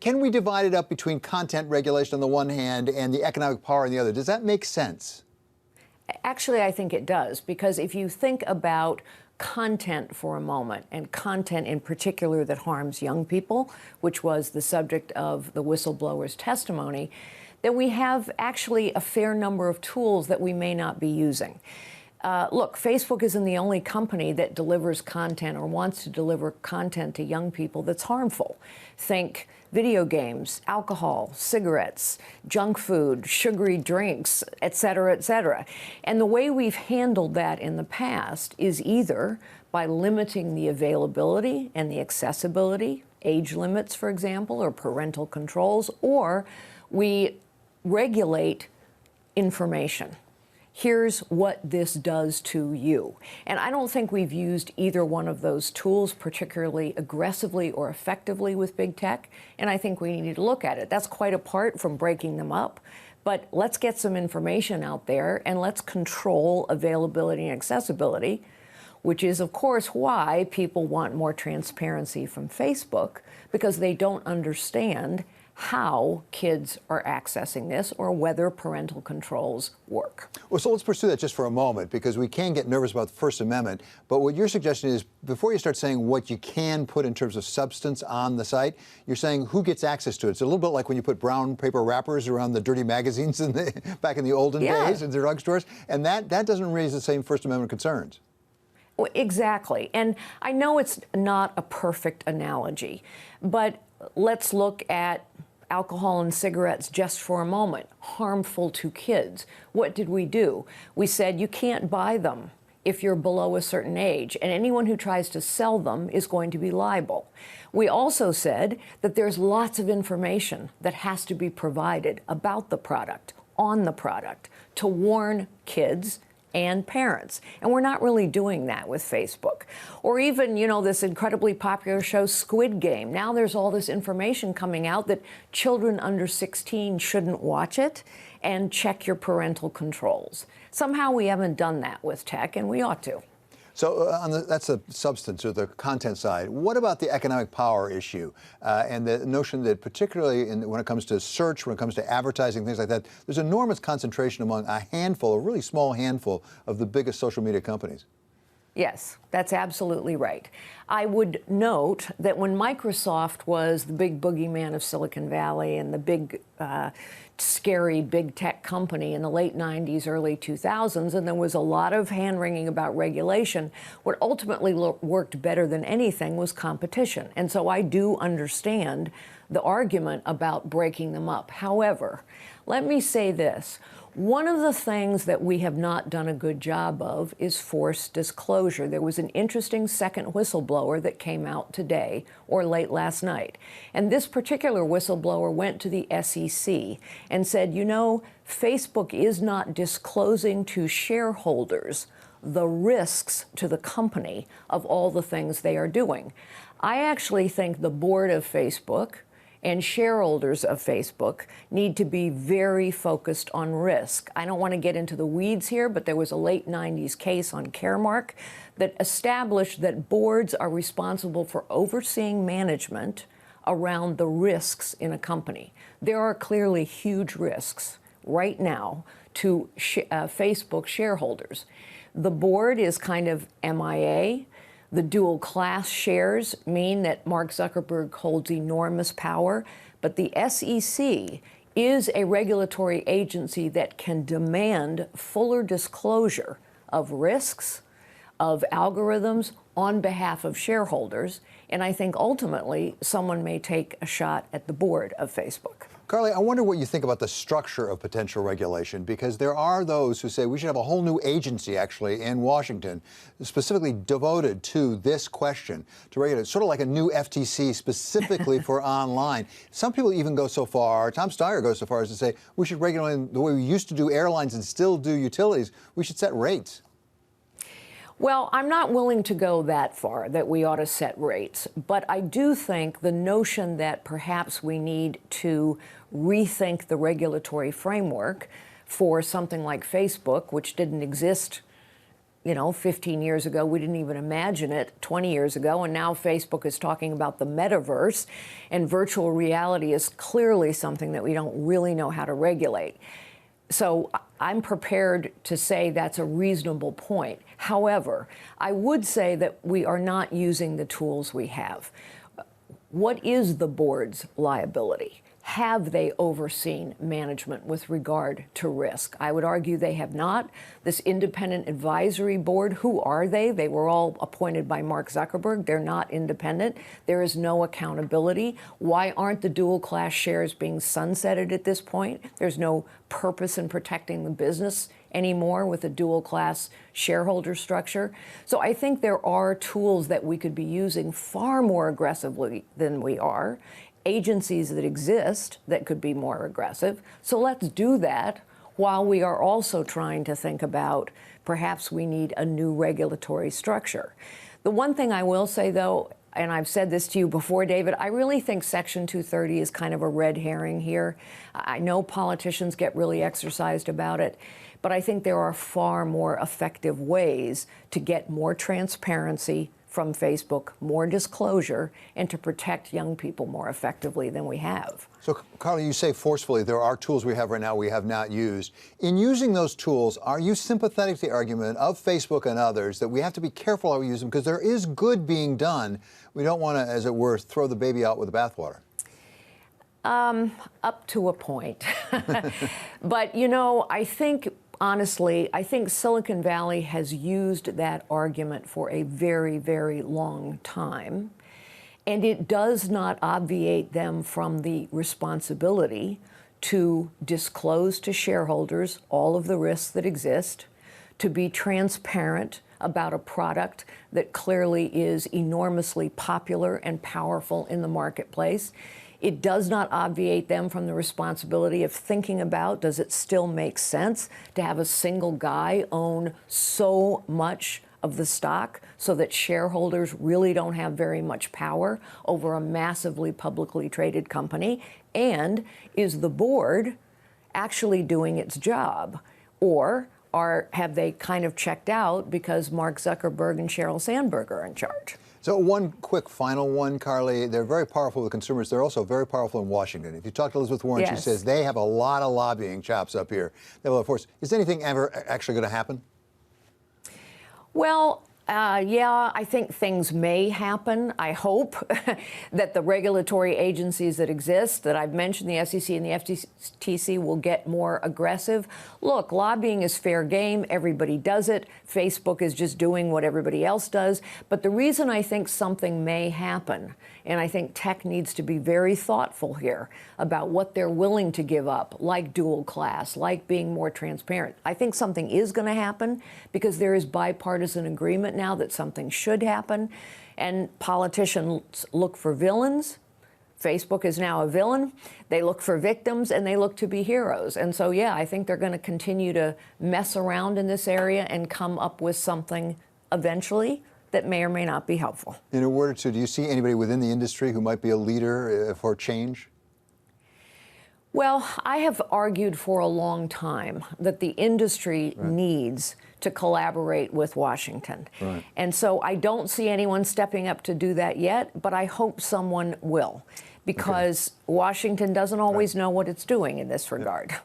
Can we divide it up between content regulation on the one hand and the economic power on the other? Does that make sense? Actually, I think it does, because if you think about content for a moment, and content in particular that harms young people, which was the subject of the whistleblower's testimony, then we have actually a fair number of tools that we may not be using. Look, Facebook isn't the only company that delivers content or wants to deliver content to young people that's harmful. Think video games, alcohol, cigarettes, junk food, sugary drinks, et cetera, et cetera. And the way we've handled that in the past is either by limiting the availability and the accessibility, age limits, for example, or parental controls, or we regulate information. Here's what this does to you. And I don't think we've used either one of those tools particularly aggressively or effectively with big tech, and I think we need to look at it. That's quite apart from breaking them up, but let's get some information out there and let's control availability and accessibility, which is, of course, why people want more transparency from Facebook, because they don't understand how kids are accessing this or whether parental controls work. Well, so let's pursue that just for a moment, because we can get nervous about the First Amendment. But what your suggestion is, before you start saying what you can put in terms of substance on the site, you're saying who gets access to it. It's a little bit like when you put brown paper wrappers around the dirty magazines back in the olden days in the drugstores, and that doesn't raise the same First Amendment concerns. Well, exactly. And I know it's not a perfect analogy, but let's look at alcohol and cigarettes just for a moment, harmful to kids. What did we do? We said you can't buy them if you're below a certain age, and anyone who tries to sell them is going to be liable. We also said that there's lots of information that has to be provided about the product, on the product, to warn kids and parents. And we're not really doing that with Facebook. Or even, you know, this incredibly popular show, Squid Game. Now there's all this information coming out that children under 16 shouldn't watch it, and check your parental controls. Somehow we haven't done that with tech, and we ought to. So that's the substance or the content side. What about the economic power issue and the notion that particularly when it comes to search, when it comes to advertising, things like that, there's enormous concentration among a handful, a really small handful of the biggest social media companies? Yes, that's absolutely right. I would note that when Microsoft was the big boogeyman of Silicon Valley and the big, scary big tech company in the late 90s, early 2000s, and there was a lot of hand-wringing about regulation, what ultimately worked better than anything was competition. And so I do understand the argument about breaking them up. However, let me say this. One of the things that we have not done a good job of is forced disclosure. There was an interesting second whistleblower that came out today or late last night. And this particular whistleblower went to the SEC and said, you know, Facebook is not disclosing to shareholders the risks to the company of all the things they are doing. I actually think the board of Facebook and shareholders of Facebook need to be very focused on risk. I don't want to get into the weeds here, but there was a late 90s case on Caremark that established that boards are responsible for overseeing management around the risks in a company. There are clearly huge risks right now to Facebook shareholders. The board is kind of MIA. The dual class shares mean that Mark Zuckerberg holds enormous power, but the SEC is a regulatory agency that can demand fuller disclosure of risks, of algorithms on behalf of shareholders, and I think ultimately someone may take a shot at the board of Facebook. Carly, I wonder what you think about the structure of potential regulation, because there are those who say we should have a whole new agency, actually, in Washington, specifically devoted to this question, to regulate, sort of like a new FTC specifically for online. Some people even go so far, Tom Steyer goes so far as to say we should regulate the way we used to do airlines and still do utilities. We should set rates. Well, I'm not willing to go that far, that we ought to set rates. But I do think the notion that perhaps we need to rethink the regulatory framework for something like Facebook, which didn't exist 15 years ago, we didn't even imagine it 20 years ago, and now Facebook is talking about the metaverse, and virtual reality is clearly something that we don't really know how to regulate. So I'm prepared to say that's a reasonable point. However, I would say that we are not using the tools we have. What is the board's liability? Have they overseen management with regard to risk? I would argue they have not. This independent advisory board, who are they? They were all appointed by Mark Zuckerberg. They're not independent. There is no accountability. Why aren't the dual class shares being sunsetted at this point? There's no purpose in protecting the business anymore with a dual class shareholder structure. So I think there are tools that we could be using far more aggressively than we are. Agencies that exist that could be more aggressive. So let's do that while we are also trying to think about perhaps we need a new regulatory structure. The one thing I will say, though, and I've said this to you before, David, I really think Section 230 is kind of a red herring here. I know politicians get really exercised about it, but I think there are far more effective ways to get more transparency from Facebook, more disclosure, and to protect young people more effectively than we have. So, Carla, you say forcefully there are tools we have right now we have not used. In using those tools, are you sympathetic to the argument of Facebook and others that we have to be careful how we use them because there is good being done? We don't want to, as it were, throw the baby out with the bathwater. Up to a point. But, honestly, I think Silicon Valley has used that argument for a very, very long time, and it does not obviate them from the responsibility to disclose to shareholders all of the risks that exist, to be transparent about a product that clearly is enormously popular and powerful in the marketplace. It does not obviate them from the responsibility of thinking about, does it still make sense to have a single guy own so much of the stock so that shareholders really don't have very much power over a massively publicly traded company? And is the board actually doing its job? Or have they kind of checked out because Mark Zuckerberg and Sheryl Sandberg are in charge? So one quick final one, Carly. They're very powerful with consumers. They're also very powerful in Washington. If you talk to Elizabeth Warren, Yes. She says they have a lot of lobbying chops up here. They have a lot of force. Is anything ever actually going to happen? Well, yeah, I think things may happen. I hope that the regulatory agencies that exist, that I've mentioned, the SEC and the FTC, will get more aggressive. Look, lobbying is fair game. Everybody does it. Facebook is just doing what everybody else does. But the reason I think something may happen, and I think tech needs to be very thoughtful here about what they're willing to give up, like dual class, like being more transparent. I think something is going to happen because there is bipartisan agreement now that something should happen, and politicians look for villains. Facebook is now a villain. They look for victims, and they look to be heroes. And so, yeah, I think they're going to continue to mess around in this area and come up with something eventually that may or may not be helpful. In a word or two, do you see anybody within the industry who might be a leader for change? Well, I have argued for a long time that the industry needs to collaborate with Washington. Right. And so I don't see anyone stepping up to do that yet, but I hope someone will, because Washington doesn't always know what it's doing in this regard.